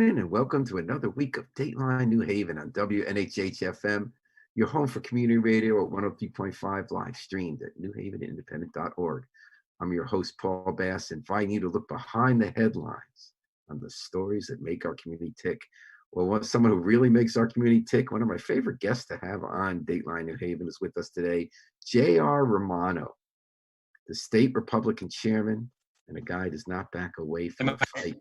morning and welcome to another week of Dateline New Haven on WNHH-FM, your home for community radio at 103.5, live streamed at newhavenindependent.org. I'm your host, Paul Bass, inviting you to look behind the headlines on the stories that make our community tick. Well, someone who really makes our community tick, one of my favorite guests to have on Dateline New Haven is with us today, J.R. Romano, the state Republican chairman, and a guy who does not back away from a fight.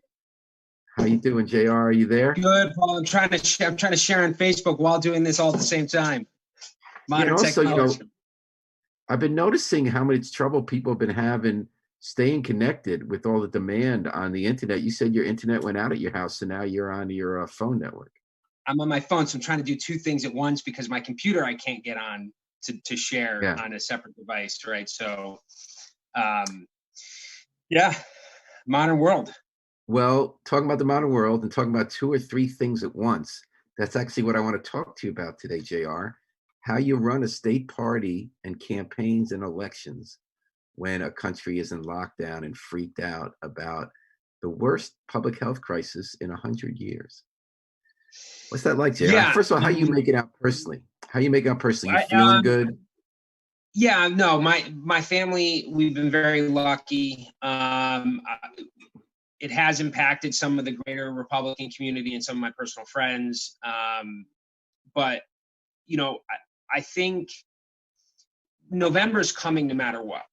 How you doing, JR? Are you there? Good, Paul. I'm trying to share on Facebook while doing this all at the same time. Modern technology. I've been noticing how much trouble people have been having staying connected with all the demand on the internet. You said your internet went out at your house, so now you're on your phone network. I'm on my phone, so I'm trying to do two things at once because my computer I can't get on to share on a separate device, right? So, modern world. Well, talking about the modern world and talking about two or three things at once, that's actually what I want to talk to you about today, JR. How you run a state party and campaigns and elections when a country is in lockdown and freaked out about the worst public health crisis in 100 years. What's that like, JR? Yeah. First of all, how you make it out personally? How you make it out personally? You feeling good? Yeah, no, my family, we've been very lucky. It has impacted some of the greater Republican community and some of my personal friends. But, I think November's coming no matter what,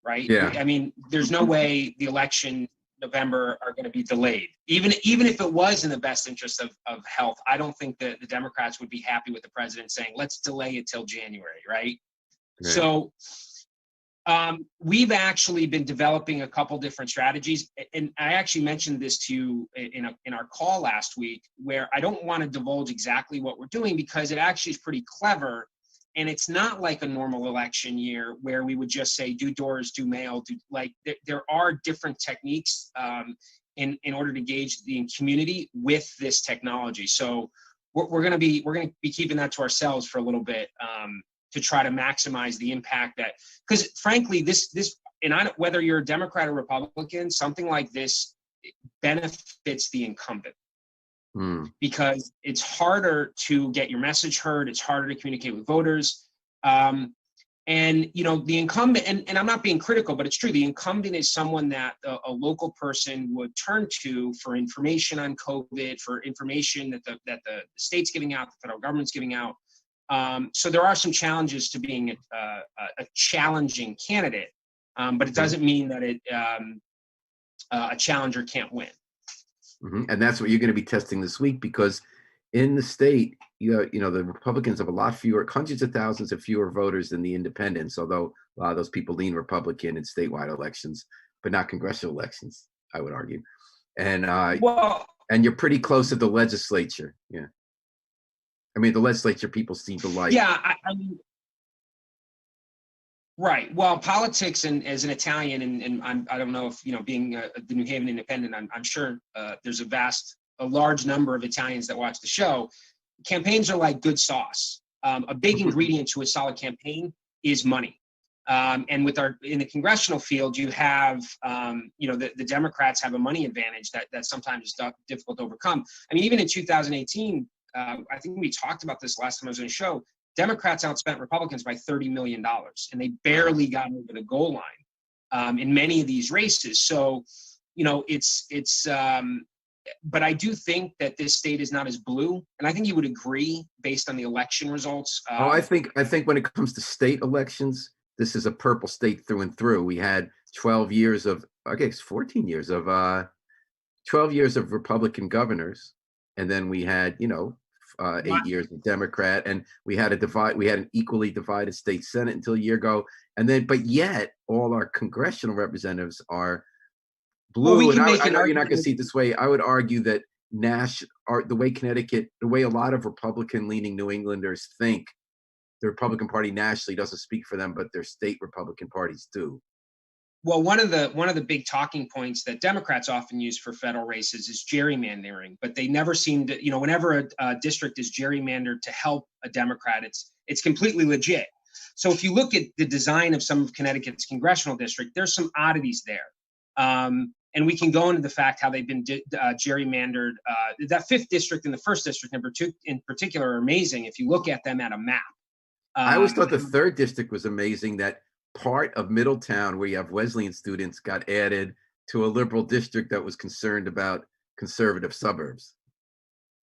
right? Yeah. I mean, there's no way the election November are going to be delayed. Even if it was in the best interest of health, I don't think that the Democrats would be happy with the president saying, let's delay it till January, right? So we've actually been developing a couple different strategies, and I actually mentioned this to you in our call last week, where I don't want to divulge exactly what we're doing because it actually is pretty clever, and it's not like a normal election year where we would just say do doors, do mail, there are different techniques in order to gauge the community with this technology. So we're going to be keeping that to ourselves for a little bit. To try to maximize the impact because frankly, this whether you're a Democrat or Republican, something like this benefits the incumbent because it's harder to get your message heard. It's harder to communicate with voters. And the incumbent, and I'm not being critical, but it's true. The incumbent is someone that a local person would turn to for information on COVID, for information that the state's giving out, the federal government's giving out. So there are some challenges to being a challenging candidate, but it doesn't mean that a challenger can't win. Mm-hmm. And that's what you're going to be testing this week, because in the state, the Republicans have a lot fewer, hundreds of thousands of fewer voters than the independents, although a lot of those people lean Republican in statewide elections, but not congressional elections, I would argue. And and you're pretty close at the legislature. Yeah. I mean, the legislature people seem to like. Yeah, I mean, right. Well, politics, and as an Italian, and I don't know if being the New Haven Independent, I'm sure there's a large number of Italians that watch the show. Campaigns are like good sauce. A big ingredient to a solid campaign is money. And in the congressional field, you have the Democrats have a money advantage that sometimes is difficult to overcome. I mean, even in 2018. I think we talked about this last time I was on the show. Democrats outspent Republicans by $30 million, and they barely got over the goal line in many of these races. So, but I do think that this state is not as blue, and I think you would agree based on the election results. I think when it comes to state elections, this is a purple state through and through. We had 12 years of, 14 years of 12 years of Republican governors, and then we had 8 years of Democrat, and we had an equally divided state Senate until a year ago, but yet all our congressional representatives are blue. Well, I know you're not going to see it this way. I would argue that the way a lot of Republican-leaning New Englanders think, the Republican Party nationally doesn't speak for them, but their state Republican parties do. Well, one of the big talking points that Democrats often use for federal races is gerrymandering, but they never seem to, whenever a district is gerrymandered to help a Democrat, it's completely legit. So if you look at the design of some of Connecticut's congressional district, there's some oddities there. And we can go into the fact how they've been gerrymandered. That 5th district and the 1st district in particular are amazing if you look at them at a map. I always thought the 3rd district was amazing, that part of Middletown where you have Wesleyan students got added to a liberal district that was concerned about conservative suburbs.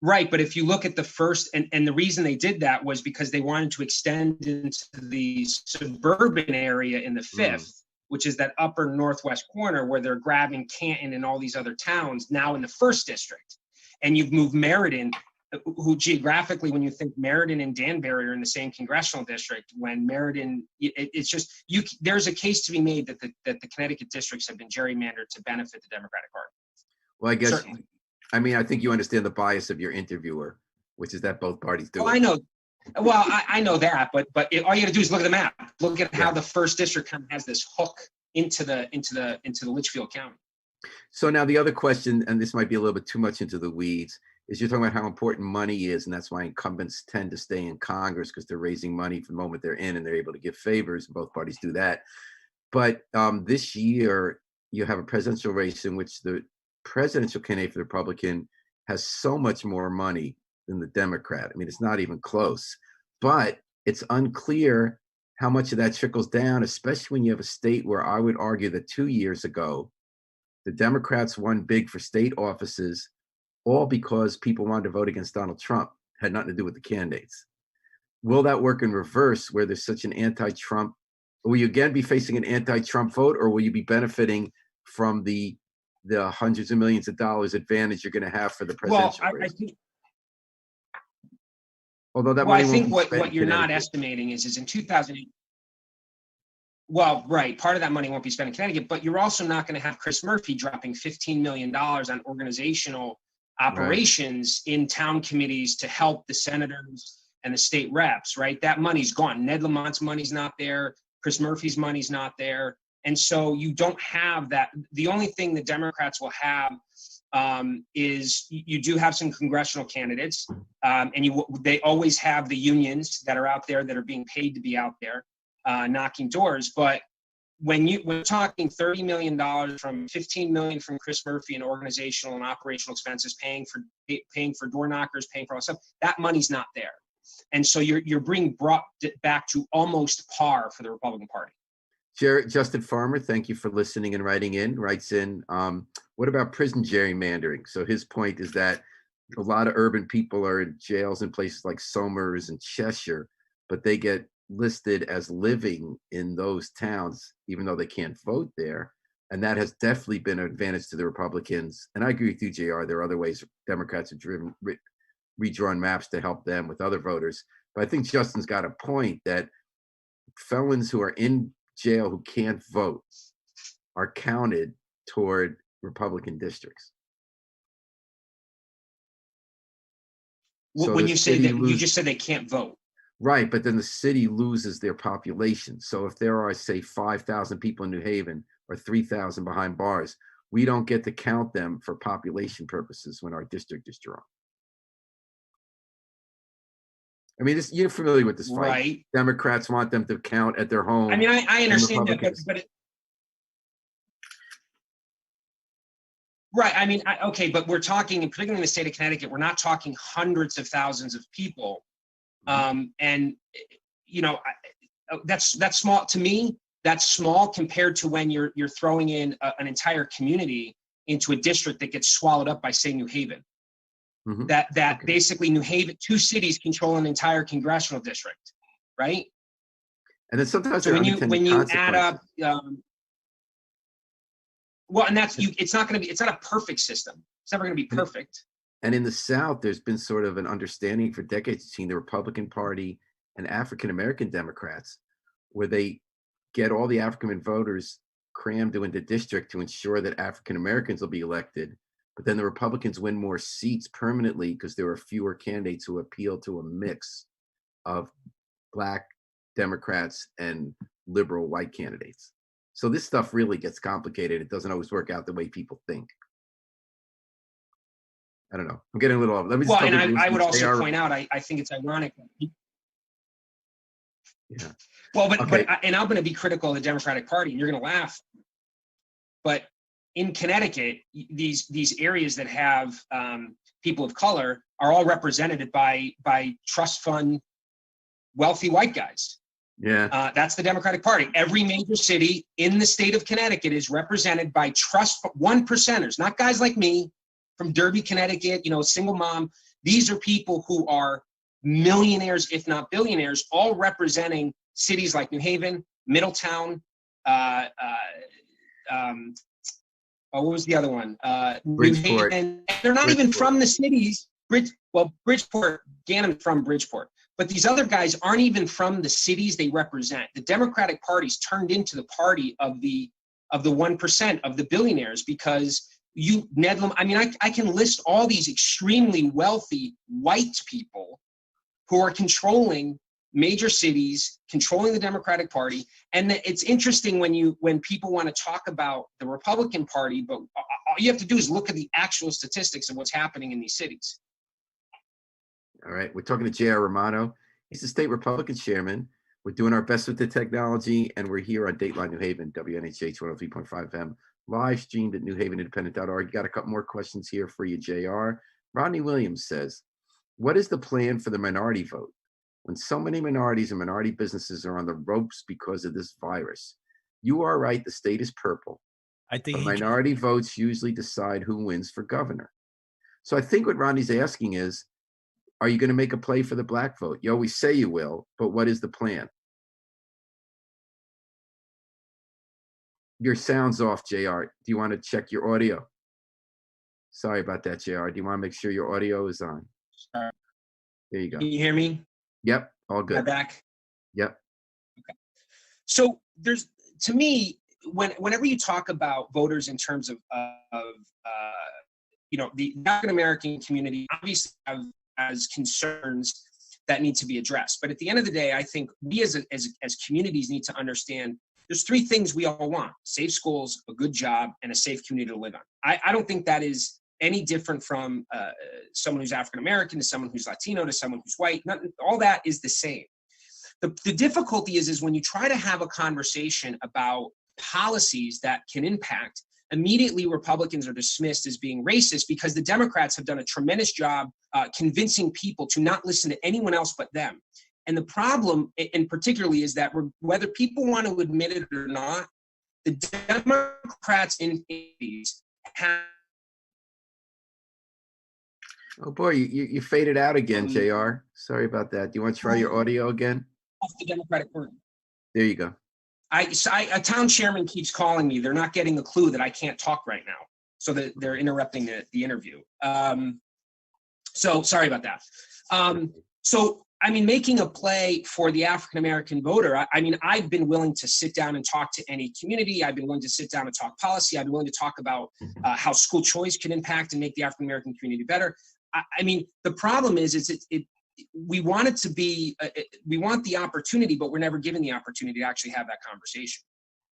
Right, but if you look at the 1st, and the reason they did that was because they wanted to extend into the suburban area in the 5th, which is that upper northwest corner where they're grabbing Canton and all these other towns now in the 1st district. And you've moved Meriden, who geographically, when you think Meriden and Danbury are in the same congressional district, when Meriden, it's just, there's a case to be made that the Connecticut districts have been gerrymandered to benefit the Democratic Party. Well, I guess, Certainly. I mean, I think you understand the bias of your interviewer, which is that both parties do. Well, I know. Well, I know that, but all you got to do is look at the map. Look at how the 1st district kind of has this hook into the Litchfield County. So now the other question, and this might be a little bit too much into the weeds, is you're talking about how important money is, and that's why incumbents tend to stay in Congress, because they're raising money from the moment they're in, and they're able to give favors, and both parties do that. But this year, you have a presidential race in which the presidential candidate for the Republican has so much more money than the Democrat. I mean, it's not even close. But it's unclear how much of that trickles down, especially when you have a state where I would argue that 2 years ago, the Democrats won big for state offices, all because people wanted to vote against Donald Trump. Had nothing to do with the candidates. Will that work in reverse, where there's such an anti-Trump? Will you again be facing an anti-Trump vote, or will you be benefiting from the hundreds of millions of dollars advantage you're going to have for the presidential race? I think, although that I think what you're not estimating is in 2008. Well, right, part of that money won't be spent in Connecticut, but you're also not going to have Chris Murphy dropping $15 million on organizational operations in town committees to help the senators and the state reps, right? That money's gone. Ned Lamont's money's not there. Chris Murphy's money's not there. And so you don't have that. The only thing the Democrats will have is you do have some congressional candidates, and they always have the unions that are out there that are being paid to be out there knocking doors. But when we're talking $30 million from $15 million from Chris Murphy in organizational and operational expenses, paying for door knockers, paying for all stuff, that money's not there. And so you're being brought back to almost par for the Republican Party. Justin Farmer, thank you for listening and writing in. Writes in, what about prison gerrymandering? So his point is that a lot of urban people are in jails in places like Somers and Cheshire, but they get listed as living in those towns, even though they can't vote there. And that has definitely been an advantage to the Republicans. And I agree with you, JR. There are other ways Democrats have redrawn maps to help them with other voters. But I think Justin's got a point that felons who are in jail who can't vote are counted toward Republican districts. So when you say that, you just said they can't vote. Right, but then the city loses their population. So if there are, say, 5,000 people in New Haven or 3,000 behind bars, we don't get to count them for population purposes when our district is drawn. I mean, you're familiar with this fight. Right. Democrats want them to count at their home. I mean, I understand that, but right. I mean, okay, but we're talking, particularly in the state of Connecticut, we're not talking hundreds of thousands of people. And that's small to me. That's small compared to when you're throwing in an entire community into a district that gets swallowed up by, say, New Haven. Mm-hmm. That basically New Haven, 2 cities control an entire congressional district, right? And then sometimes so when you add up, well, and that's it's not a perfect system. It's never going to be perfect. And in the South, there's been sort of an understanding for decades between the Republican Party and African-American Democrats, where they get all the African voters crammed into district to ensure that African-Americans will be elected. But then the Republicans win more seats permanently because there are fewer candidates who appeal to a mix of Black Democrats and liberal white candidates. So this stuff really gets complicated. It doesn't always work out the way people think. I don't know. I'm getting a little off. Let me just I would also point out, I think it's ironic. Yeah. Well, but I'm going to be critical of the Democratic Party, and you're going to laugh. But in Connecticut, these areas that have people of color are all represented by trust fund wealthy white guys. Yeah. That's the Democratic Party. Every major city in the state of Connecticut is represented by trust one percenters, not guys like me from Derby, Connecticut, single mom. These are people who are millionaires, if not billionaires, all representing cities like New Haven, Middletown, what was the other one? Bridgeport. New Haven. They're not even from the cities. Bridgeport, Gannon's from Bridgeport. But these other guys aren't even from the cities they represent. The Democratic Party's turned into the party of the 1%, of the billionaires, because I can list all these extremely wealthy white people who are controlling major cities, controlling the Democratic Party. And it's interesting when people want to talk about the Republican Party, but all you have to do is look at the actual statistics of what's happening in these cities. All right, we're talking to J.R. Romano. He's the state Republican chairman. We're doing our best with the technology, and we're here on Dateline New Haven, WNHH 103.5 FM, live streamed at newhavenindependent.org. Got a couple more questions here for you, J.R. Rodney Williams says, what is the plan for the minority vote when so many minorities and minority businesses are on the ropes because of this virus? You are right, the state is purple. I think but minority votes usually decide who wins for governor. So I think what Rodney's asking is, are you going to make a play for the black vote? You always say you will, but what is the plan? Your sound's off, JR. Do you want to check your audio? Sorry about that, JR. Do you want to make sure your audio is on? Sure. There you go. Can you hear me? Yep, all good. Am I back? Yep. Okay. So to me, whenever you talk about voters in terms of the African American community, obviously has concerns that need to be addressed. But at the end of the day, I think we as communities need to understand there's three things we all want: safe schools, a good job, and a safe community to live on. I don't think that is any different from someone who's African American to someone who's Latino to someone who's white. All that is the same. The difficulty is when you try to have a conversation about policies that can impact, immediately Republicans are dismissed as being racist because the Democrats have done a tremendous job convincing people to not listen to anyone else but them. And the problem, and particularly, is that whether people want to admit it or not, the Democrats in these have. Oh boy, you faded out again, JR. Sorry about that. Do you want to try your audio again? Off the Democratic Party. There you go. A town chairman keeps calling me. They're not getting a clue that I can't talk right now, so that they're interrupting the interview. So sorry about that. Making a play for the African American voter. I've been willing to sit down and talk to any community. I've been willing to sit down and talk policy. I've been willing to talk about how school choice can impact and make the African American community better. The problem is we want it to be, we want the opportunity, but we're never given the opportunity to actually have that conversation.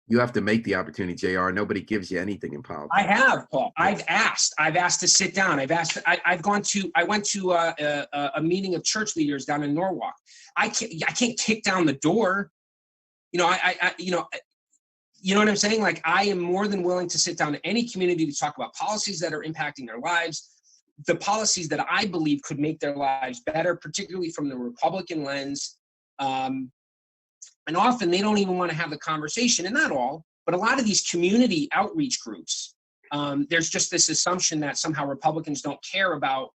You have to make the opportunity, JR. Nobody gives you anything in politics. I have, Paul. I've asked to sit down. I went to a meeting of church leaders down in Norwalk. I can't kick down the door. You know what I'm saying? Like, I am more than willing to sit down to any community to talk about policies that are impacting their lives, the policies that I believe could make their lives better, particularly from the Republican lens. And often they don't even want to have the conversation, and not all, but a lot of these community outreach groups, there's just this assumption that somehow Republicans don't care about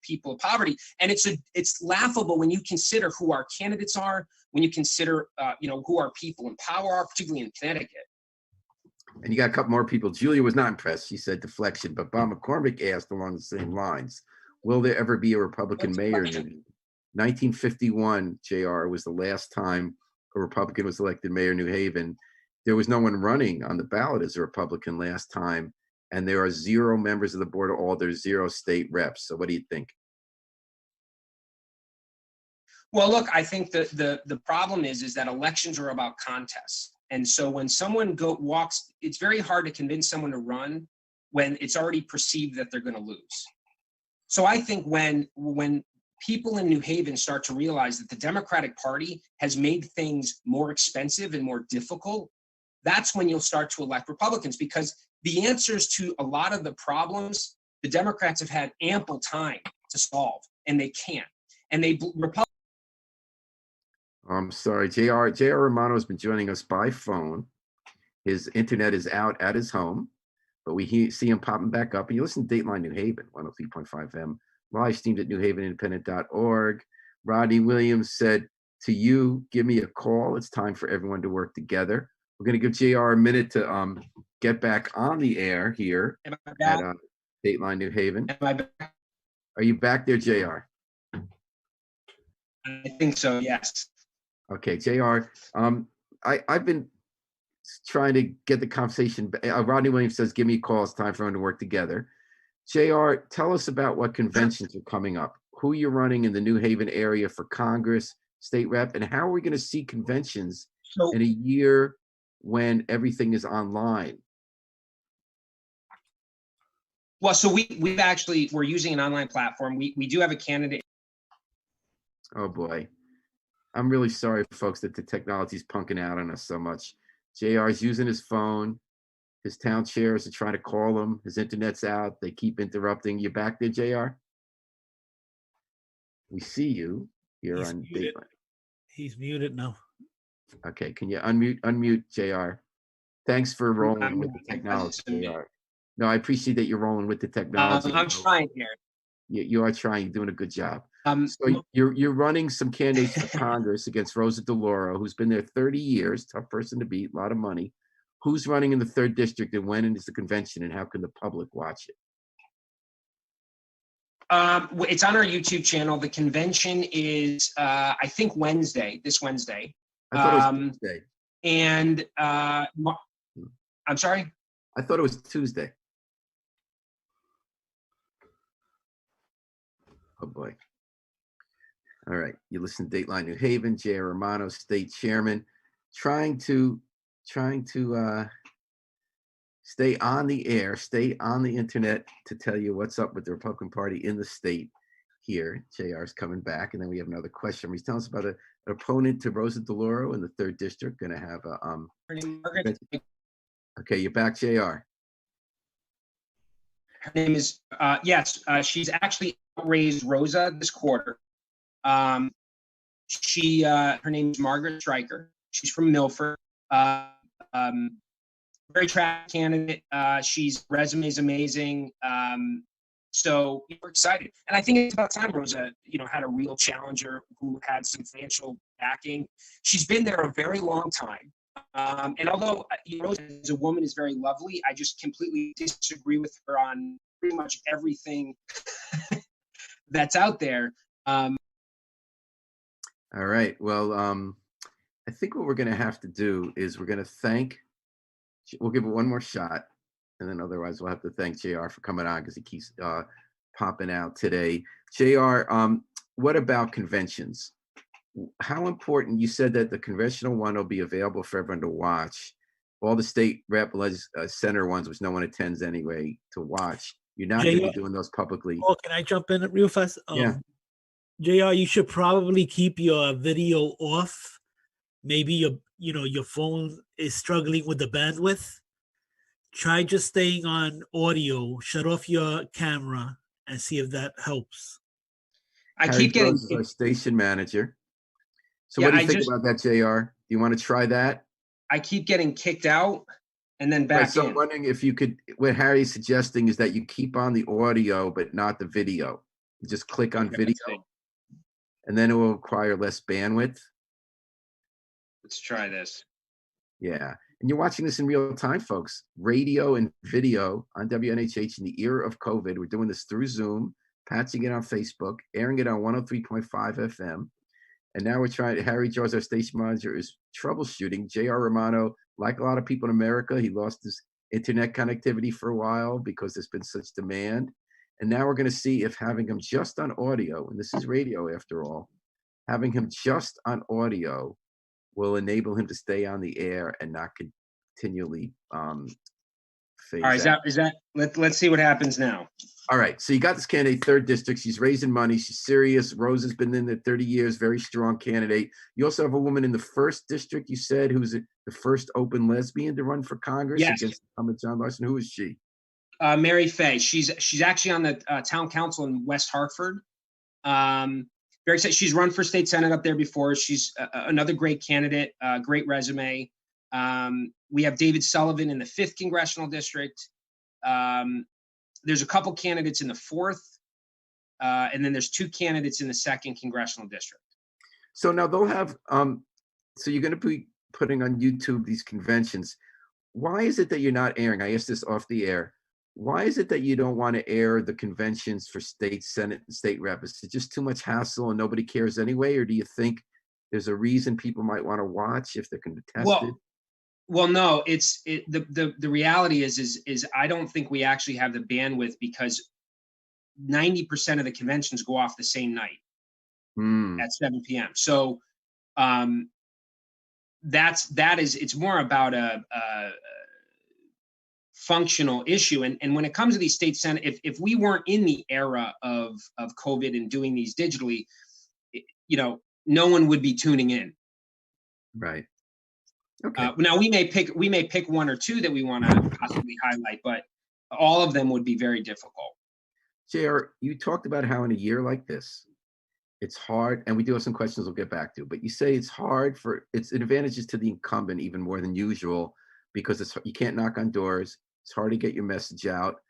people of poverty. And it's laughable when you consider who our candidates are, when you consider who our people in power are, particularly in Connecticut. And you got a couple more people. Julia was not impressed. She said deflection, but Bob McCormick asked along the same lines, will there ever be a Republican mayor? 1951, JR, was the last time a Republican was elected mayor of New Haven. There was no one running on the ballot as a Republican last time, and there are 0 members of the Board of Alders, 0 state reps. So what do you think? Well, look, I think the problem is that elections are about contests. And so when someone walks, it's very hard to convince someone to run when it's already perceived that they're going to lose. So I think when people in New Haven start to realize that the Democratic Party has made things more expensive and more difficult, that's when you'll start to elect Republicans, because the answers to a lot of the problems, the Democrats have had ample time to solve, and they can't. And Republicans. I'm sorry, JR Romano has been joining us by phone. His internet is out at his home, but we see him popping back up. And you listen to Dateline New Haven, 103.5 FM, live streamed at newhavenindependent.org. Rodney Williams said to you, give me a call. It's time for everyone to work together. We're going to give JR a minute to get back on the air here at Dateline New Haven. Am I back? Are you back there, JR? I think so, yes. Okay, JR. I've been trying to get the conversation. Rodney Williams says, give me a call. It's time for everyone to work together. JR, tell us about what conventions are coming up, who you're running in the New Haven area for Congress, state rep, and how are we going to see conventions in a year when everything is online? Well, so we're using an online platform. We do have a candidate. Oh boy. I'm really sorry, folks, that the technology's punking out on us so much. JR's using his phone. His town chairs are trying to call him. His internet's out. They keep interrupting. You back there, JR? We see you here on Dateline. He's muted now. Okay, can you unmute JR? Thanks for rolling with the technology, JR. No, I appreciate that you're rolling with the technology. I'm trying here. You are trying. You're doing a good job. So you're running some candidates for Congress against Rosa DeLauro, who's been there 30 years, tough person to beat, a lot of money. Who's running in the 3rd district, and when is the convention, and how can the public watch it? It's on our YouTube channel. The convention is, I think, this Wednesday. I thought it was Tuesday. And I'm sorry? I thought it was Tuesday. Oh boy. All right. You listen to Dateline New Haven, J.R. Romano, state chairman, trying to stay on the air, stay on the internet to tell you what's up with the Republican Party in the state here. JR's coming back. And then we have another question. He's telling us about an opponent to Rosa DeLauro in the 3rd district. Going to have a okay, you're back, JR. Her name is yes. She's actually outraised Rosa this quarter. Her name is Margaret Stryker. She's from Milford. Very attractive candidate. She's resume is amazing. So we're excited, and I think it's about time Rosa, had a real challenger who had some financial backing. She's been there a very long time. And although Rosa as a woman is very lovely, I just completely disagree with her on pretty much everything that's out there. All right. Well, I think what we're going to have to do is we'll give it one more shot, and then otherwise we'll have to thank JR for coming on because he keeps popping out today. JR, what about conventions? How important, you said that the congressional one will be available for everyone to watch. All the state rep center ones, which no one attends anyway, to watch. You're not going to be doing those publicly. Oh, can I jump in real fast? Yeah. JR, you should probably keep your video off. Maybe your phone is struggling with the bandwidth. Try just staying on audio. Shut off your camera and see if that helps. I keep getting our station manager. So what do you think about that, JR? Do you want to try that? I keep getting kicked out and then back in. So I'm wondering if you could, what Harry's suggesting is that you keep on the audio, but not the video. You just click on video, and then it will require less bandwidth. Let's try this. Yeah. And you're watching this in real time, folks. Radio and video on WNHH in the era of COVID. We're doing this through Zoom, patching it on Facebook, airing it on 103.5 FM. And now we're trying, Harry Jaws, our station manager, is troubleshooting. J.R. Romano, like a lot of people in America, he lost his internet connectivity for a while because there's been such demand. And now we're going to see if having him just on audio, and this is radio after all, having him just on audio will enable him to stay on the air and not continually All right, let's see what happens now. All right, so you got this candidate, 3rd district. She's raising money. She's serious. Rose has been in there 30 years, very strong candidate. You also have a woman in the 1st district, you said, who's the first open lesbian to run for Congress against John Larson. Who is she? Mary Fay. She's actually on the town council in West Hartford. Very excited. She's run for state senate up there before. She's another great candidate, great resume. We have David Sullivan in the 5th congressional district. There's a couple candidates in the 4th, and then there's 2 candidates in the 2nd congressional district. So now they'll have, so you're going to be putting on YouTube these conventions. Why is it that you're not airing? I asked this off the air. Why is it that you don't want to air the conventions for state senate and state rep? Is it just too much hassle and nobody cares anyway? Or do you think there's a reason people might want to watch if they're contested? Well, no, the reality is I don't think we actually have the bandwidth because 90% of the conventions go off the same night at 7 p.m. So it's more about a functional issue. And when it comes to these state senate, if we weren't in the era of COVID and doing these digitally, no one would be tuning in. Right. Okay. Now we may pick 1 or 2 that we want to possibly highlight, but all of them would be very difficult. JR, you talked about how in a year like this, it's hard, and we do have some questions we'll get back to, but you say it's advantages to the incumbent even more than usual because you can't knock on doors. It's hard to get your message out,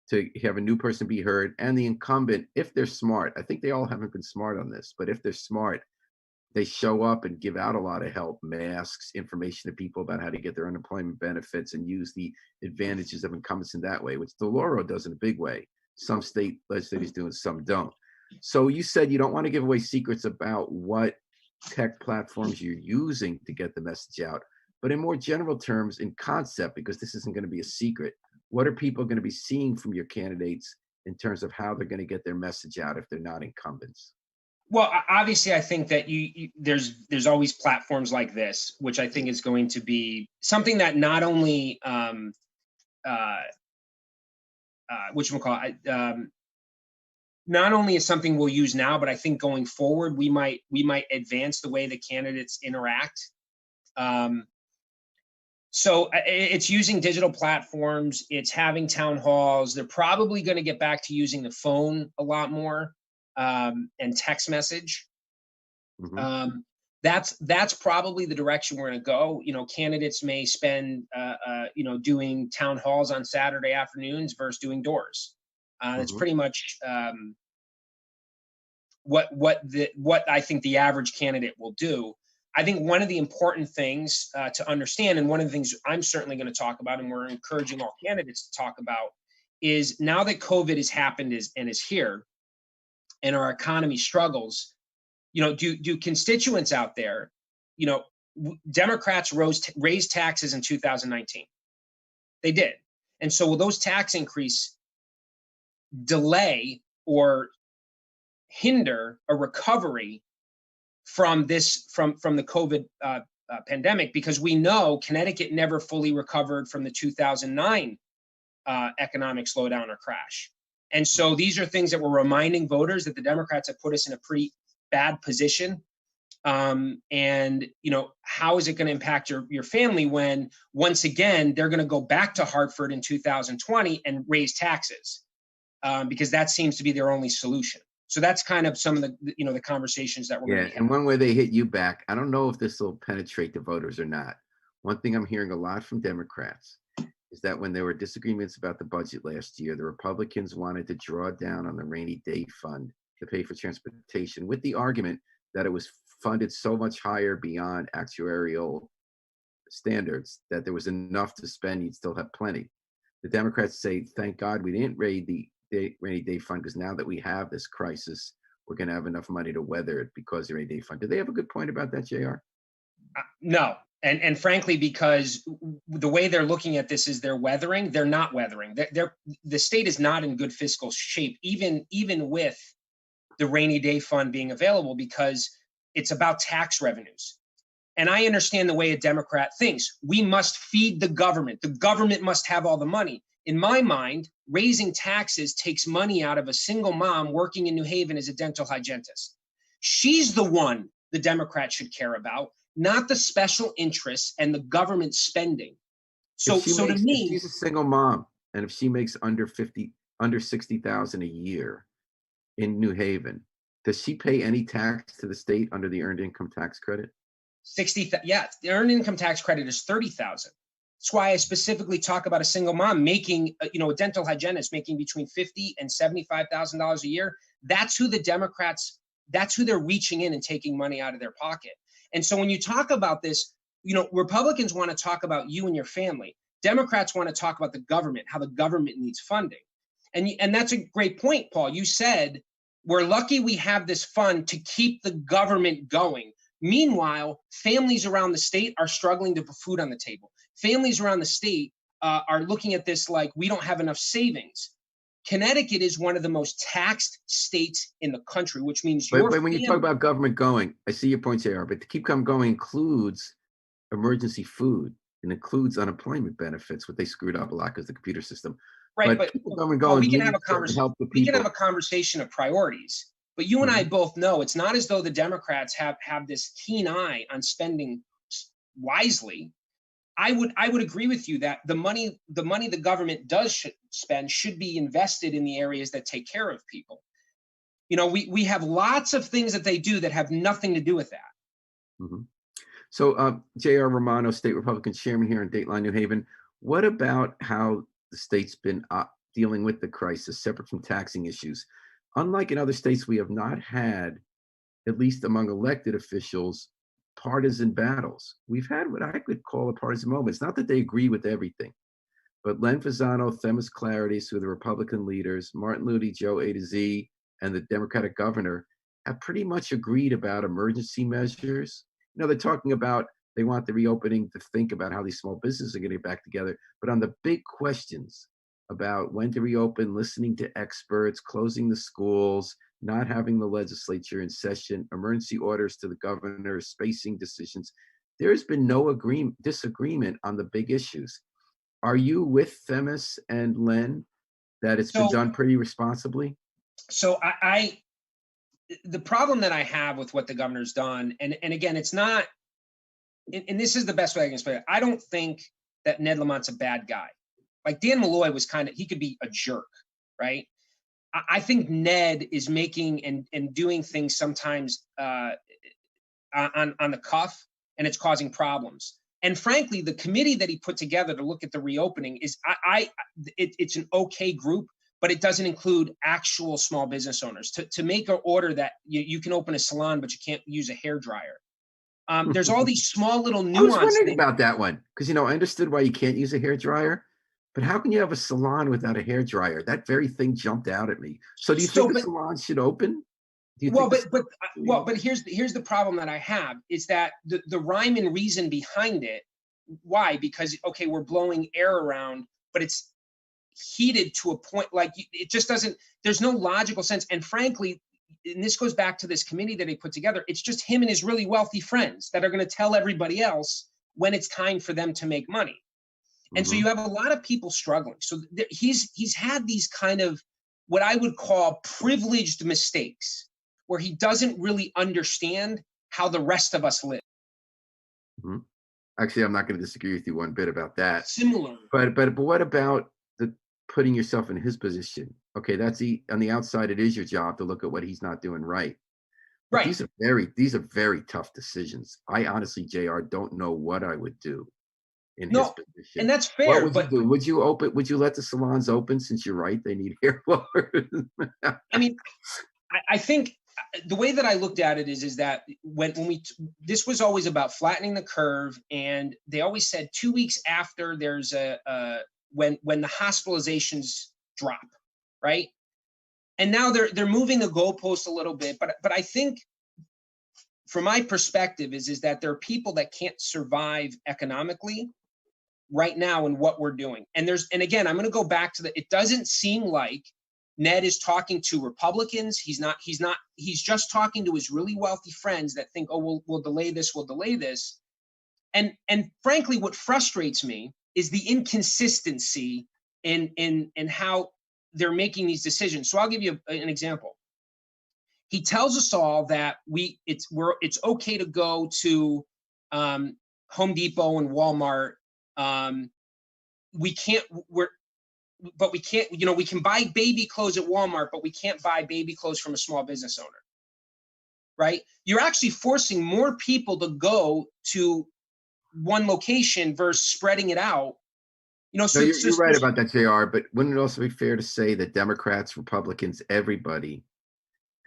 to have a new person be heard, and the incumbent, if they're smart, I think they all haven't been smart on this, but if they're smart, they show up and give out a lot of help, masks, information to people about how to get their unemployment benefits and use the advantages of incumbents in that way, which DeLauro does in a big way. Some state legislators do and some don't. So you said you don't want to give away secrets about what tech platforms you're using to get the message out, but in more general terms, in concept, because this isn't going to be a secret, what are people going to be seeing from your candidates in terms of how they're going to get their message out if they're not incumbents? Well, obviously, I think that there's always platforms like this, which I think is going to be something that not only not only is something we'll use now, but I think going forward we might advance the way the candidates interact. So it's using digital platforms. It's having town halls. They're probably going to get back to using the phone a lot more. And text message. Mm-hmm. That's probably the direction we're going to go. Candidates may spend, doing town halls on Saturday afternoons versus doing doors. That's pretty much what I think the average candidate will do. I think one of the important things to understand, and one of the things I'm certainly going to talk about, and we're encouraging all candidates to talk about, is now that COVID has happened and is here, and our economy struggles, do constituents out there, Democrats raised taxes in 2019. They did. And so will those tax increase delay or hinder a recovery from the COVID pandemic? Because we know Connecticut never fully recovered from the 2009 economic slowdown or crash. And so these are things that we're reminding voters that the Democrats have put us in a pretty bad position. And, how is it going to impact your family when, once again, they're going to go back to Hartford in 2020 and raise taxes? Because that seems to be their only solution. So that's kind of some of the conversations that we're going to have. And one way they hit you back, I don't know if this will penetrate the voters or not. One thing I'm hearing a lot from Democrats is that when there were disagreements about the budget last year, the Republicans wanted to draw down on the rainy day fund to pay for transportation with the argument that it was funded so much higher beyond actuarial standards that there was enough to spend, you'd still have plenty. The Democrats say, thank God we didn't raid the rainy day fund, because now that we have this crisis, we're going to have enough money to weather it because of the rainy day fund. Do they have a good point about that, JR? No. And frankly, because the way they're looking at this is they're not weathering. The state is not in good fiscal shape, even with the rainy day fund being available, because it's about tax revenues. And I understand the way a Democrat thinks. We must feed the government. The government must have all the money. In my mind, raising taxes takes money out of a single mom working in New Haven as a dental hygienist. She's the one the Democrats should care about, not the special interests and the government spending. So to If me, she's a single mom and if she makes under 60,000 a year in New Haven, does she pay any tax to the state under the earned income tax credit? yeah, the earned income tax credit is 30,000. That's why I specifically talk about a single mom making, a dental hygienist making between $50,000 and $75,000 a year. That's who the Democrats, that's who they're reaching in and taking money out of their pocket. And so when you talk about this, Republicans want to talk about you and your family. Democrats want to talk about the government, how the government needs funding. And that's a great point, Paul. You said, we're lucky we have this fund to keep the government going. Meanwhile, families around the state are struggling to put food on the table. Families around the state are looking at this like we don't have enough savings. Connecticut is one of the most taxed states in the country, which means but when you talk about government going, I see your point, JR, but to keep going includes emergency food and includes unemployment benefits, what they screwed up a lot because the computer system. Right, but we can have a conversation. We can have a conversation of priorities. But you and I both know it's not as though the Democrats have this keen eye on spending wisely. I would agree with you that the money the government does spend should be invested in the areas that take care of people. We have lots of things that they do that have nothing to do with that. Mm-hmm. So, J.R. Romano, state Republican chairman here in Dateline, New Haven. What about how the state's been dealing with the crisis, separate from taxing issues? Unlike in other states, we have not had, at least among elected officials, partisan battles. We've had what I could call a partisan moment. It's not that they agree with everything, but Len Fasano, Themis Clarities, who are the Republican leaders, Martin Lutey, Joe A to Z, and the Democratic governor have pretty much agreed about emergency measures. They're talking about they want the reopening to think about how these small businesses are going to get back together. But on the big questions about when to reopen, listening to experts, closing the schools, not having the legislature in session, emergency orders to the governor, spacing decisions, there's been no disagreement on the big issues. Are you with Themis and Len that it's been done pretty responsibly? So the problem that I have with what the governor's done, and again, it's not, and this is the best way I can explain it. I don't think that Ned Lamont's a bad guy. Like Dan Malloy was he could be a jerk, right? I think Ned is making and doing things sometimes on the cuff, and it's causing problems. And frankly, the committee that he put together to look at the reopening is, it's an okay group, but it doesn't include actual small business owners. To make an order that you can open a salon, but you can't use a hairdryer. There's all these small little nuances. I was wondering about that one because, I understood why you can't use a hairdryer, but how can you have a salon without a hairdryer? That very thing jumped out at me. So do you think the salon should open? But here's the problem that I have is that the rhyme and reason behind it. Why? Because, okay, we're blowing air around, but it's heated to a point, like it just doesn't, there's no logical sense. And frankly, and this goes back to this committee that he put together, it's just him and his really wealthy friends that are going to tell everybody else when it's time for them to make money. And so you have a lot of people struggling. So he's had these kind of what I would call privileged mistakes where he doesn't really understand how the rest of us live. Mm-hmm. Actually, I'm not going to disagree with you one bit about that. Similar. But what about putting yourself in his position? Okay, that's on the outside. It is your job to look at what he's not doing right. But right. These are very tough decisions. I honestly, JR, don't know what I would do in his position. And that's fair. What would you do? Would you open? Would you let the salons open? Since you're right, they need hair blowers. I mean, I think the way that I looked at it is that when this was always about flattening the curve, and they always said 2 weeks after there's when the hospitalizations drop, right? And now they're moving the goalpost a little bit, but I think from my perspective is that there are people that can't survive economically right now in what we're doing. And again, I'm going to go back to it doesn't seem like Ned is talking to Republicans. He's just talking to his really wealthy friends that think, oh, we'll delay this. And frankly, what frustrates me is the inconsistency and how they're making these decisions. So I'll give you an example. He tells us all that it's okay to go to Home Depot and Walmart. We can't we can't, we can buy baby clothes at Walmart, but we can't buy baby clothes from a small business owner. Right? You're actually forcing more people to go to one location versus spreading it out. No, you're right about that, JR, but wouldn't it also be fair to say that Democrats, Republicans, everybody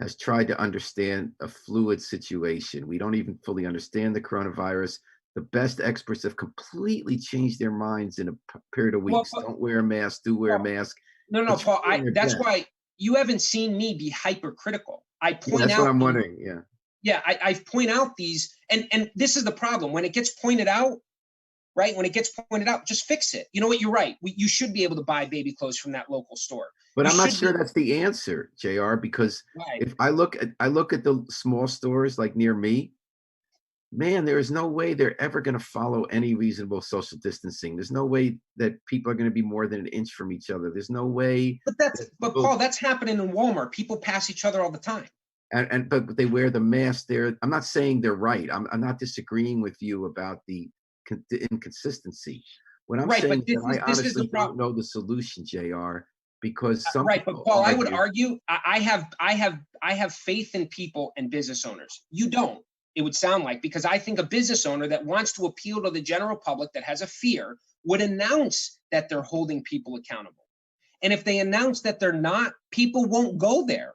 has tried to understand a fluid situation? We don't even fully understand the coronavirus. The best experts have completely changed their minds in a period of weeks. Don't wear a mask, do wear a mask. No, Paul, that's why you haven't seen me be hypercritical. I point out. That's what I'm wondering, yeah. Yeah, I point out these, and this is the problem. When it gets pointed out, right? When it gets pointed out, just fix it. You know what? You're right. You should be able to buy baby clothes from that local store. But I'm not sure that's the answer, JR, because if I look at the small stores like near me, man, there is no way they're ever going to follow any reasonable social distancing. There's no way that people are going to be more than an inch from each other. There's no way. But Paul, that's happening in Walmart. People pass each other all the time. But they wear the mask there. I'm not saying they're right. I'm not disagreeing with you about the inconsistency. What I'm saying is I honestly don't know the solution, JR, because some but Paul, I would argue I have faith in people and business owners. You don't. It would sound like, because I think a business owner that wants to appeal to the general public that has a fear would announce that they're holding people accountable. And if they announce that they're not, people won't go there.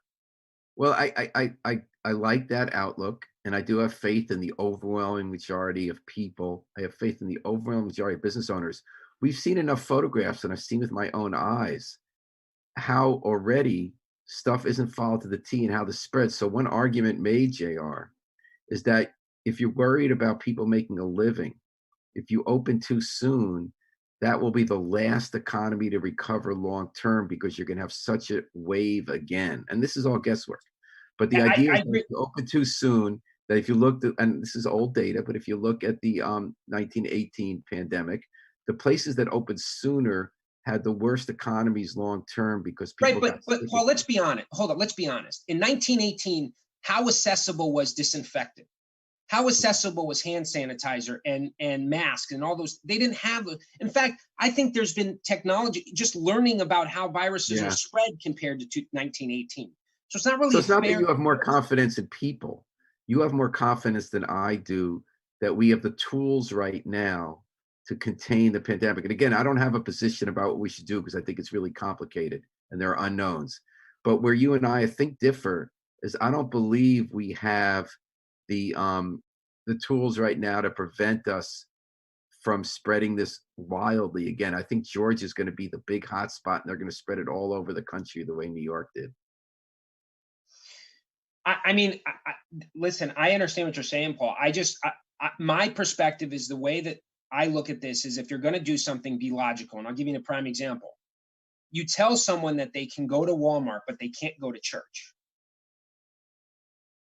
Well, I like that outlook, and I do have faith in the overwhelming majority of people. I have faith in the overwhelming majority of business owners. We've seen enough photographs, and I've seen with my own eyes how already stuff isn't followed to the T and how the spread. So one argument made, JR, is that if you're worried about people making a living, if you open too soon, that will be the last economy to recover long term, because you're going to have such a wave again. And this is all guesswork. But the idea is that if you open too soon, that if you look at, and this is old data, but if you look at the 1918 pandemic, the places that opened sooner had the worst economies long term because people. Right, but Paul, let's be honest. Hold on, let's be honest. In 1918, how accessible was disinfectant? How accessible was hand sanitizer and masks and all those? They didn't have. In fact, I think there's been technology just learning about how viruses are spread compared to 1918. So it's not really. So it's not that you have more confidence in people. You have more confidence than I do that we have the tools right now to contain the pandemic. And again, I don't have a position about what we should do because I think it's really complicated and there are unknowns. But where you and I think differ is I don't believe we have the tools right now to prevent us from spreading this wildly again. I think Georgia is going to be the big hot spot, and they're going to spread it all over the country the way New York did. I mean, listen, I understand what you're saying, Paul. My perspective is the way that I look at this is if you're going to do something, be logical. And I'll give you a prime example. You tell someone that they can go to Walmart, but they can't go to church.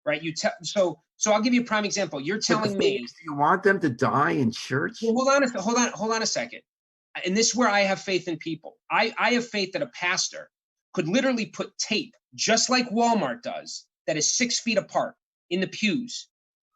Right? So I'll give you a prime example. You're telling me. Do you want them to die in church? Well, hold on a second. And this is where I have faith in people. I have faith that a pastor could literally put tape, just like Walmart does, that is 6 feet apart in the pews.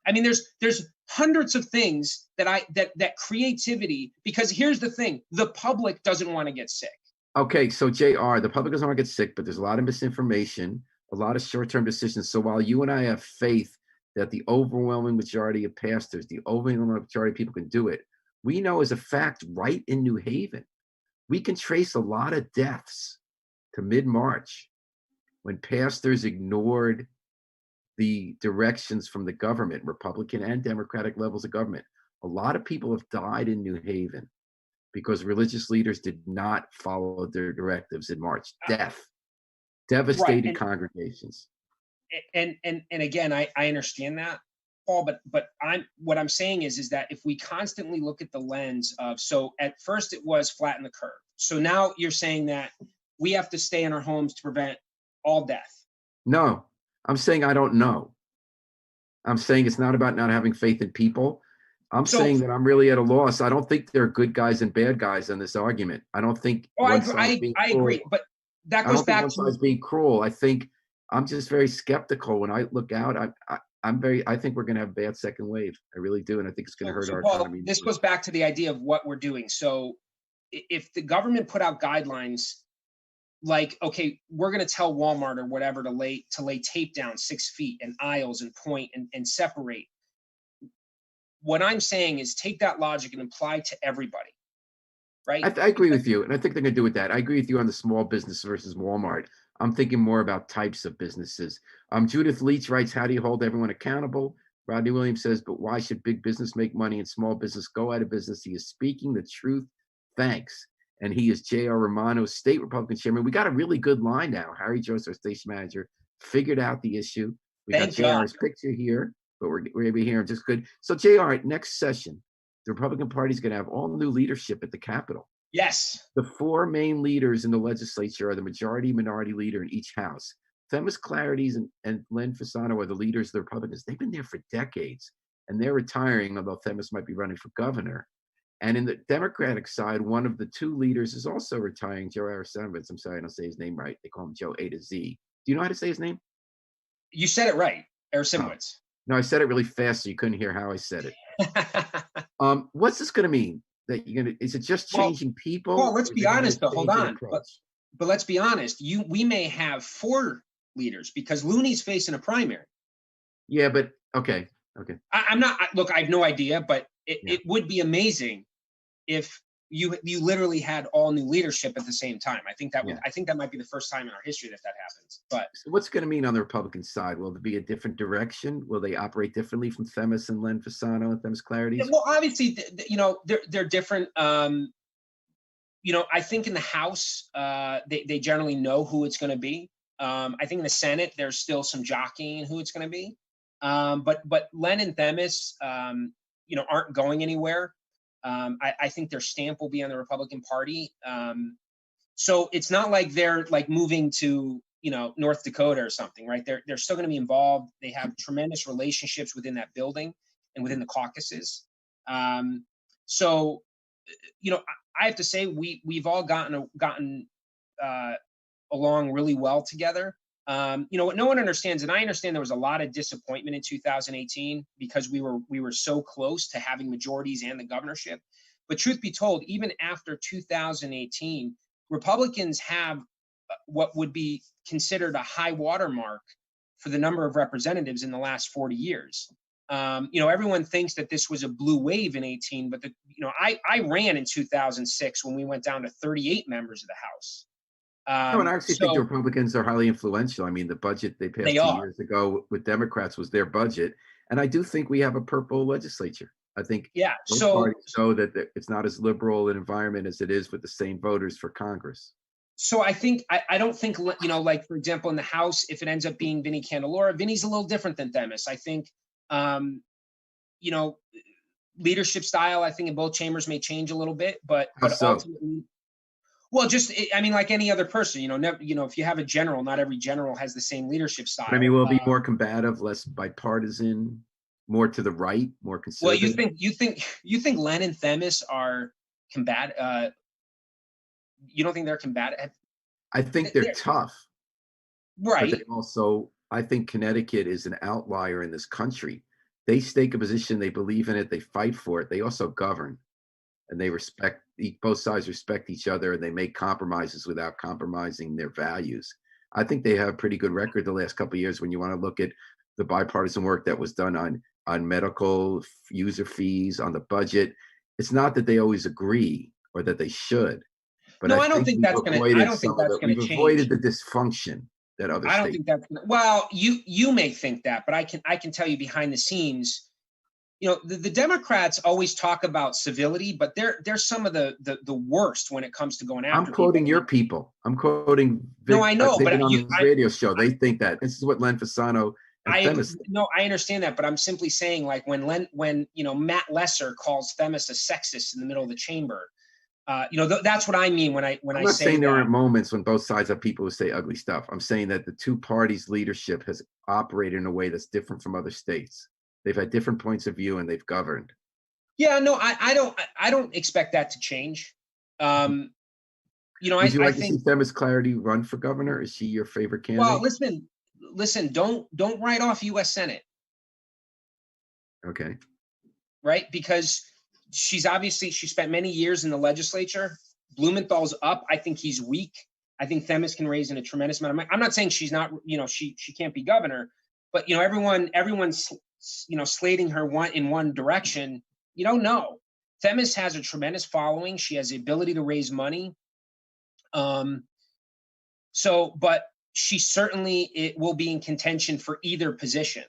I mean, there's hundreds of things that creativity, because here's the thing, the public doesn't want to get sick. Okay, so JR, the public doesn't want to get sick, but there's a lot of misinformation, a lot of short-term decisions. So while you and I have faith that the overwhelming majority of pastors, the overwhelming majority of people can do it, we know as a fact right in New Haven, we can trace a lot of deaths to mid-March when pastors ignored the directions from the government, Republican and Democratic levels of government. A lot of people have died in New Haven because religious leaders did not follow their directives in March. Devastated congregations. And again, I understand that, Paul, but what I'm saying is that if we constantly look at the lens of, so at first it was flatten the curve. So now you're saying that we have to stay in our homes to prevent all death. No, I'm saying I don't know. I'm saying it's not about not having faith in people. I'm So, saying that I'm really at a loss. I don't think there are good guys and bad guys in this argument. I don't think oh, one side's being I agree, cruel. but that I goes don't think back one to side's being cruel. I think I'm just very skeptical when I look out. I think we're going to have a bad second wave. I really do. And I think it's going to hurt so our Paul, economy. this goes back to the idea of what we're doing. So if the government put out guidelines like, okay, we're going to tell Walmart or whatever to lay tape down 6 feet and aisles and point and separate. What I'm saying is take that logic and apply to everybody, right? I agree with you. And I think they're going to do with that. I agree with you on the small business versus Walmart. I'm thinking more about types of businesses. Judith Leach writes, how do you hold everyone accountable? Rodney Williams says, but why should big business make money and small business go out of business? He is speaking the truth. Thanks. And he is J.R. Romano, state Republican chairman. We got a really good line now. Harry Jones, our station manager, figured out the issue. We got Thank God. JR's picture here, but we're able to hear him just good. So, JR, next session, the Republican Party is going to have all new leadership at the Capitol. Yes. The four main leaders in the legislature are the majority minority leader in each house. Themis Clarities and Len Fasano are the leaders of the Republicans. They've been there for decades, and they're retiring, although Themis might be running for governor. And in the Democratic side, one of the two leaders is also retiring, Joe Arasanovitz. I'm sorry, I don't say his name right. They call him Joe A to Z. Do you know how to say his name? You said it right, Arasimowicz. No, I said it really fast, so you couldn't hear how I said it. What's this going to mean? That you're going to? Is it just changing people? Well, let's be honest, though. Hold on, but let's be honest. We may have 4 leaders because Looney's facing a primary. Yeah, but okay. I'm not. Look, I have no idea, but it would be amazing if you literally had all new leadership at the same time. I think that might be the first time in our history that happens. But so what's going to mean on the Republican side? Will there be a different direction? Will they operate differently from Themis and Len Fasano and Themis Clarities? Well, obviously, they're different. I think in the House, they generally know who it's going to be. I think in the Senate, there's still some jockeying who it's going to be. But Len and Themis, aren't going anywhere. I think their stamp will be on the Republican Party. So it's not like they're like moving to, North Dakota or something, right? They're still going to be involved. They have tremendous relationships within that building and within the caucuses. So, I have to say we've all gotten along really well together. What no one understands, and I understand there was a lot of disappointment in 2018 because we were so close to having majorities and the governorship. But truth be told, even after 2018, Republicans have what would be considered a high watermark for the number of representatives in the last 40 years. Everyone thinks that this was a blue wave in 18, but I ran in 2006 when we went down to 38 members of the House. No, and I actually think the Republicans are highly influential. I mean, the budget they passed 2 years ago with Democrats was their budget. And I do think we have a purple legislature. I think both parties know that it's not as liberal an environment as it is with the same voters for Congress. So I think, I don't think, like, for example, in the House, if it ends up being Vinnie Candelora, Vinnie's a little different than Themis. I think, leadership style, I think in both chambers may change a little bit, but ultimately, well, just, like any other person, if you have a general, not every general has the same leadership style. Will it be more combative, less bipartisan, more to the right, more conservative? Well, you think Len and Themis are combative? You don't think they're combative? I think they're tough. Right. But also, I think Connecticut is an outlier in this country. They stake a position, they believe in it, they fight for it. They also govern. And they both sides respect each other, and they make compromises without compromising their values. I think they have a pretty good record the last couple of years when you want to look at the bipartisan work that was done on medical user fees, on the budget. It's not that they always agree or that they should. But I don't think that's going to change. We've avoided the dysfunction that other states. I don't think that's going to. Well, you may think that, but I can tell you behind the scenes, the Democrats always talk about civility, but they're some of the worst when it comes to going after. I'm quoting your people. I'm quoting. No, I know, but on this radio show, they think that this is what Len Fasano. I understand that, but I'm simply saying, like, when Matt Lesser calls Themis a sexist in the middle of the chamber, that's what I mean when I say that. I'm not saying there aren't moments when both sides have people who say ugly stuff. I'm saying that the two parties' leadership has operated in a way that's different from other states. They've had different points of view and they've governed. Yeah, no, I don't expect that to change. You know, Would you I like to see think, Themis Clarity run for governor? Is she your favorite well, candidate? listen, don't write off U.S. Senate, Okay. right? Because she spent many years in the legislature. Blumenthal's up. I think he's weak. I think Themis can raise in a tremendous amount of money. I'm not saying she's not, she can't be governor, but everyone's slating her in one direction. You don't know. Themis has a tremendous following. She has the ability to raise money. But she certainly will be in contention for either position.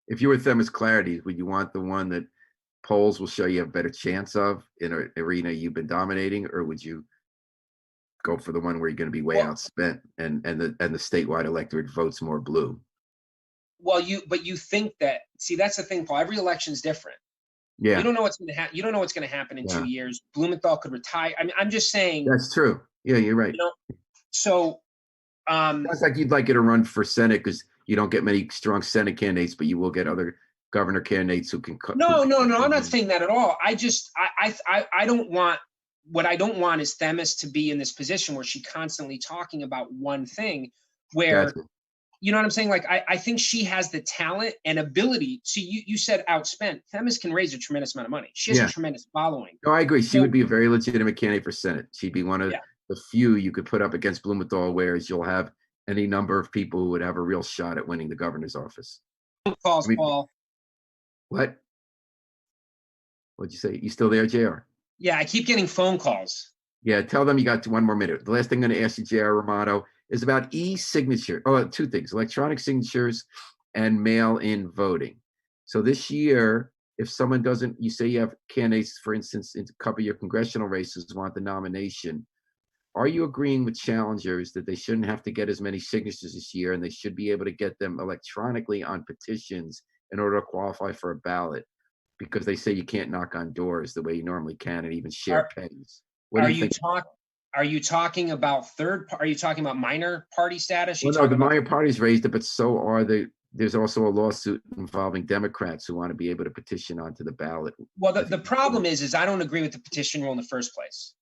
If you were Themis Clarity, would you want the one that polls will show you a better chance of in an arena you've been dominating, or would you go for the one where you're going to be way outspent and the statewide electorate votes more blue? Well, you think that, see, that's the thing, Paul. Every election is different. Yeah. You don't know what's going to happen. You don't know what's going to happen in 2 years. Blumenthal could retire. I mean, I'm just saying. That's true. Yeah, you're right. So sounds like you'd like it to run for Senate because you don't get many strong Senate candidates, but you will get other governor candidates who can. No. I'm not saying that at all. I don't want. What I don't want is Themis to be in this position where she's constantly talking about one thing, where. Gotcha. You know what I'm saying? Like, I think she has the talent and ability. See, you said outspent. Themis can raise a tremendous amount of money. She has a tremendous following. No, I agree. She would be a very legitimate candidate for Senate. She'd be one of the few you could put up against Blumenthal, whereas you'll have any number of people who would have a real shot at winning the governor's office. Paul. What? What'd you say? You still there, JR? Yeah, I keep getting phone calls. Yeah, tell them you got 1 more minute. The last thing I'm going to ask you, JR Romano, is about e-signature. Oh, 2 things: electronic signatures and mail-in voting. So this year, if someone doesn't, you say you have candidates, for instance, in a couple of your congressional races want the nomination. Are you agreeing with challengers that they shouldn't have to get as many signatures this year and they should be able to get them electronically on petitions in order to qualify for a ballot? Because they say you can't knock on doors the way you normally can and even share pennies. Are you talking about are you talking about minor party status? Well, no, the minor parties raised it, but so are there's also a lawsuit involving Democrats who want to be able to petition onto the ballot. Well, the problem is I don't agree with the petition rule in the first place.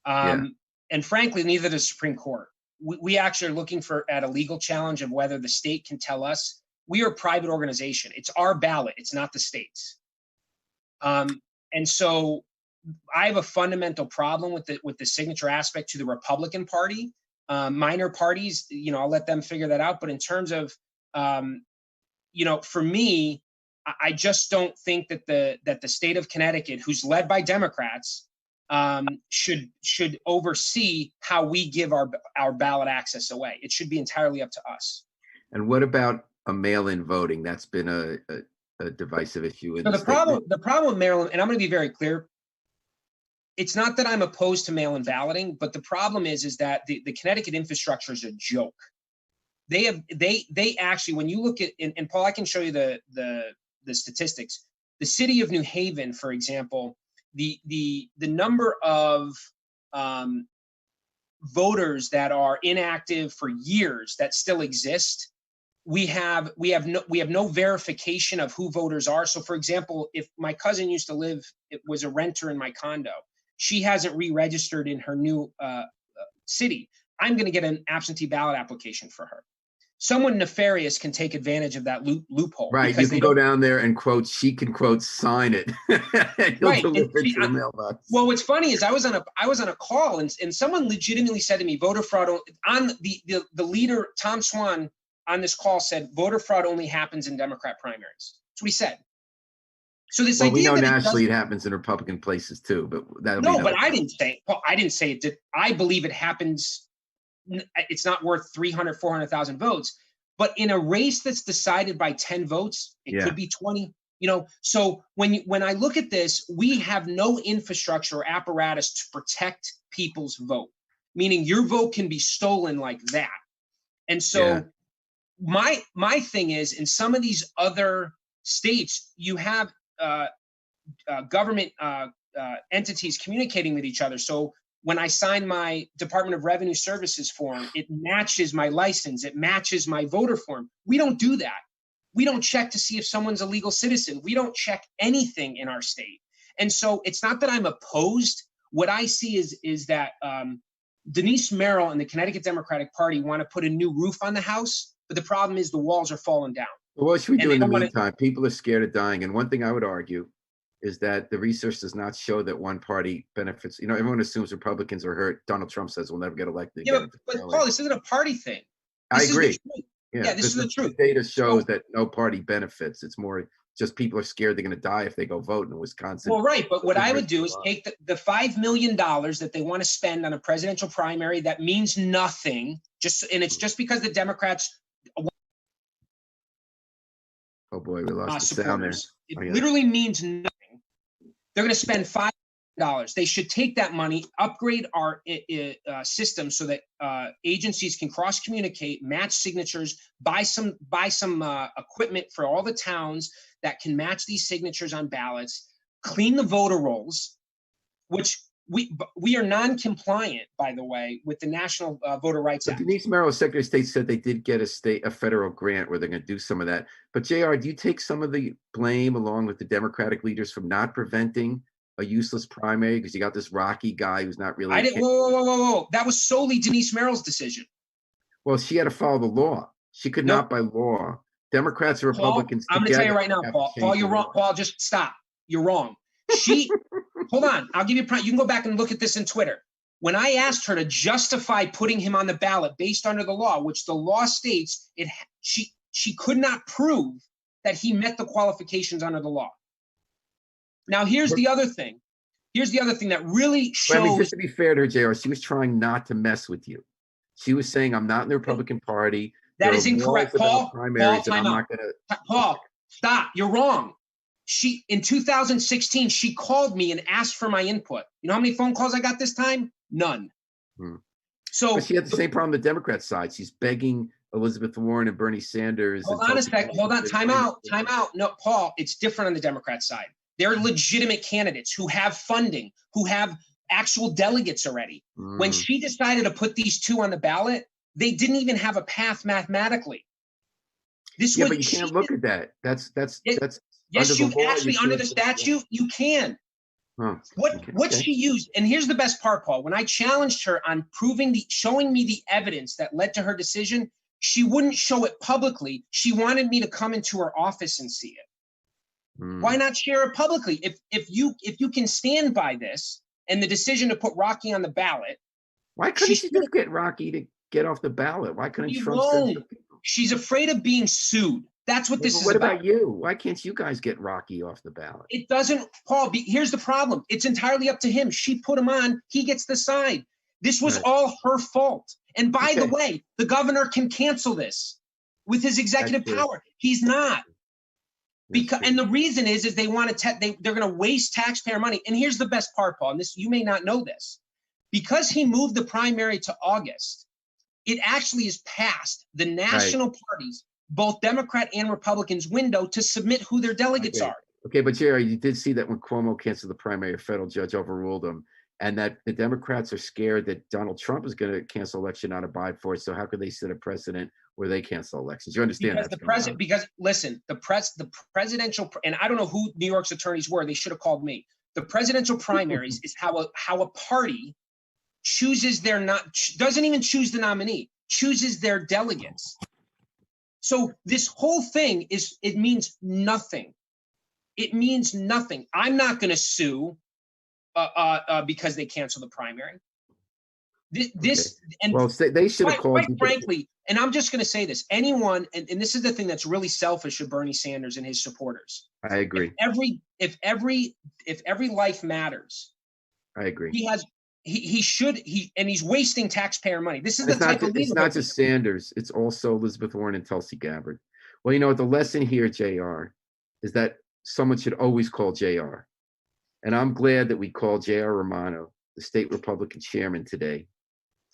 And frankly, neither does the Supreme Court. We actually are looking at a legal challenge of whether the state can tell us. We are a private organization. It's our ballot. It's not the state's. And so I have a fundamental problem with the signature aspect to the Republican Party. Minor parties, I'll let them figure that out. But in terms of, for me, I just don't think that the state of Connecticut, who's led by Democrats, should oversee how we give our ballot access away. It should be entirely up to us. And what about a mail-in voting? That's been a divisive issue. So the problem, Maryland, and I'm going to be very clear. It's not that I'm opposed to mail-in balloting, but the problem is that the Connecticut infrastructure is a joke. They actually, when you look at, and Paul, I can show you the statistics. The city of New Haven, for example, the number of voters that are inactive for years that still exist. We have no verification of who voters are. So, for example, if my cousin used to was a renter in my condo, she hasn't re-registered in her new city, I'm going to get an absentee ballot application for her. Someone nefarious can take advantage of that loophole. Right. You can go down there and she can sign it. Right. Deliver it to the mailbox. Well, what's funny is I was on a call and someone legitimately said to me, voter fraud on the leader, Tom Swan, on this call said voter fraud only happens in Democrat primaries. That's what he said. So this idea we know that nationally it happens in Republican places too, but I didn't say. Well, I didn't say it did. I believe it happens. It's not worth 300, 400,000 votes, but in a race that's decided by 10 votes, it could be 20. So when I look at this, we have no infrastructure or apparatus to protect people's vote, meaning your vote can be stolen like that. And so my thing is, in some of these other states, you have government entities communicating with each other. So when I sign my Department of Revenue Services form, it matches my license. It matches my voter form. We don't do that. We don't check to see if someone's a legal citizen. We don't check anything in our state. And so it's not that I'm opposed. What I see is that Denise Merrill and the Connecticut Democratic Party want to put a new roof on the house, but the problem is the walls are falling down. Well, what should we do in the don't wanna- meantime? People are scared of dying. And one thing I would argue is that the research does not show that one party benefits. Everyone assumes Republicans are hurt. Donald Trump says we'll never get elected Yeah, again. but Paul, this isn't a party thing. I This is the agree. truth. Yeah, Yeah, this is the truth. Data shows that no party benefits. It's more just people are scared they're going to die if they go vote in Wisconsin. Well, right. But what I would do is take the $5 million that they want to spend on a presidential primary that means nothing. And it's just because the Democrats. Oh boy, we lost the sound there. It literally means nothing. They're going to spend $5 million. They should take that money, upgrade our system so that agencies can cross communicate, match signatures, buy some equipment for all the towns that can match these signatures on ballots, clean the voter rolls, which we are non-compliant, by the way, with the National Voter Rights Act. Denise Merrill, Secretary of State, said they did get a federal grant where they're going to do some of that. But JR, do you take some of the blame along with the Democratic leaders from not preventing a useless primary because you got this rocky guy who's not really? I didn't. Whoa! That was solely Denise Merrill's decision. Well, she had to follow the law. She could not, by law. Democrats and Republicans. Paul, I'm going to tell you right now, Paul. Paul, you're wrong. Paul, just stop. You're wrong. She. Hold on. I'll give you. You can go back and look at this in Twitter. When I asked her to justify putting him on the ballot based under the law, which the law states she could not prove that he met the qualifications under the law. Now, here's the other thing. Here's the other thing that really shows. I mean, just to be fair to her, JR, she was trying not to mess with you. She was saying, I'm not in the Republican Party. That is incorrect, Paul. Paul, stop. You're wrong. In 2016, she called me and asked for my input. You know how many phone calls I got this time? None. So but she had the same problem on the Democrat side. She's begging Elizabeth Warren and Bernie Sanders. Hold on a second. Hold on. Time out. No, Paul, it's different on the Democrat side. They're legitimate candidates who have funding, who have actual delegates already. When she decided to put these two on the ballot, they didn't even have a path mathematically. But you can't look at that. That's yes, you actually under the statute you can. What she used, and here's the best part, Paul. When I challenged her on showing me the evidence that led to her decision, she wouldn't show it publicly. She wanted me to come into her office and see it. Why not share it publicly? If you can stand by this and the decision to put Rocky on the ballot, why couldn't she just get Rocky to get off the ballot? Why couldn't Trump send the people? She's afraid of being sued. That's what this is about. What about you? Why can't you guys get Rocky off the ballot? It doesn't, Paul. Here's the problem. It's entirely up to him. She put him on. He gets the side. This was all her fault. And by the way, the governor can cancel this with his executive power. He's not. And the reason is they want to they're going to waste taxpayer money. And here's the best part, Paul, and this you may not know this. Because he moved the primary to August, it actually is past the national parties, both Democrat and Republicans, window to submit who their delegates are. Okay, but Jerry, you did see that when Cuomo canceled the primary, a federal judge overruled him, and that the Democrats are scared that Donald Trump is going to cancel election, not abide for it. So how could they set a precedent where they cancel elections? You understand the presidential, and I don't know who New York's attorneys were. They should have called me. The presidential primaries is how a party chooses doesn't even choose the nominee, chooses their delegates. So this whole thing it means nothing. It means nothing. I'm not going to sue because they cancel the primary. They should have called. Quite frankly, and I'm just going to say this: anyone, and this is the thing that's really selfish of Bernie Sanders and his supporters. I agree. If every life matters, I agree. He's wasting taxpayer money. This is it's not just Sanders. It's also Elizabeth Warren and Tulsi Gabbard. Well, you know what? The lesson here, JR, is that someone should always call JR. And I'm glad that we called JR Romano, the state Republican chairman, today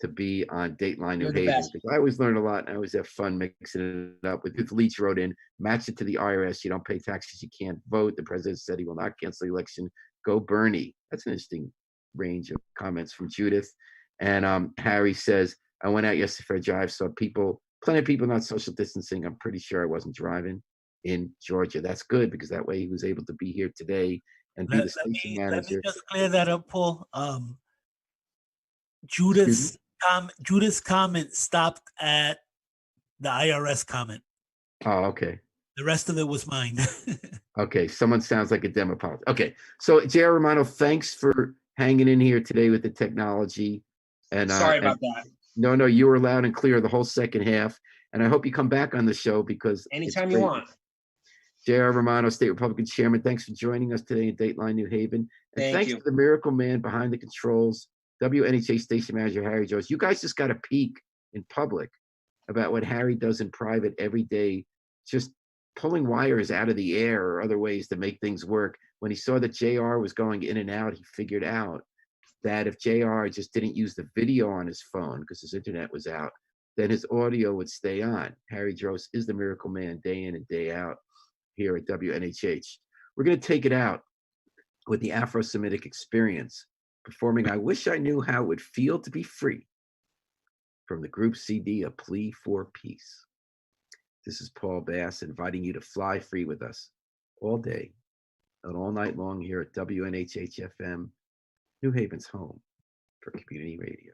to be on Dateline New Haven. Because I always learn a lot and I always have fun mixing it up. With Leach wrote in, match it to the IRS. You don't pay taxes, you can't vote. The president said he will not cancel the election. Go Bernie. That's an interesting range of comments from Judith. And Harry says, I went out yesterday for a drive, saw plenty of people not social distancing. I'm pretty sure I wasn't driving in Georgia. That's good because that way he was able to be here today and be the station let me manager. just clear that up, Paul. Excuse me? Judas' comment stopped at the IRS comment. Oh, okay. The rest of it was mine. Okay, someone sounds like a demo pilot. Okay, so J.R. Romano, thanks for hanging in here today with the technology. And Sorry about that. No, you were loud and clear the whole second half. And I hope you come back on the show because Anytime you want. J.R. Romano, State Republican Chairman, thanks for joining us today in Dateline, New Haven. And Thank thanks you. to the miracle man behind the controls, WNHA Station Manager Harry Jones. You guys just got a peek in public about what Harry does in private every day, just pulling wires out of the air or other ways to make things work. When he saw that JR was going in and out, he figured out that if JR just didn't use the video on his phone because his internet was out, then his audio would stay on. Harry Jones is the miracle man day in and day out here at WNHH. We're going to take it out with the Afro-Semitic Experience performing I Wish I Knew How It Would Feel to Be Free from the group CD A Plea for Peace. This is Paul Bass inviting you to fly free with us all day and all night long here at WNHH FM, New Haven's home for community radio.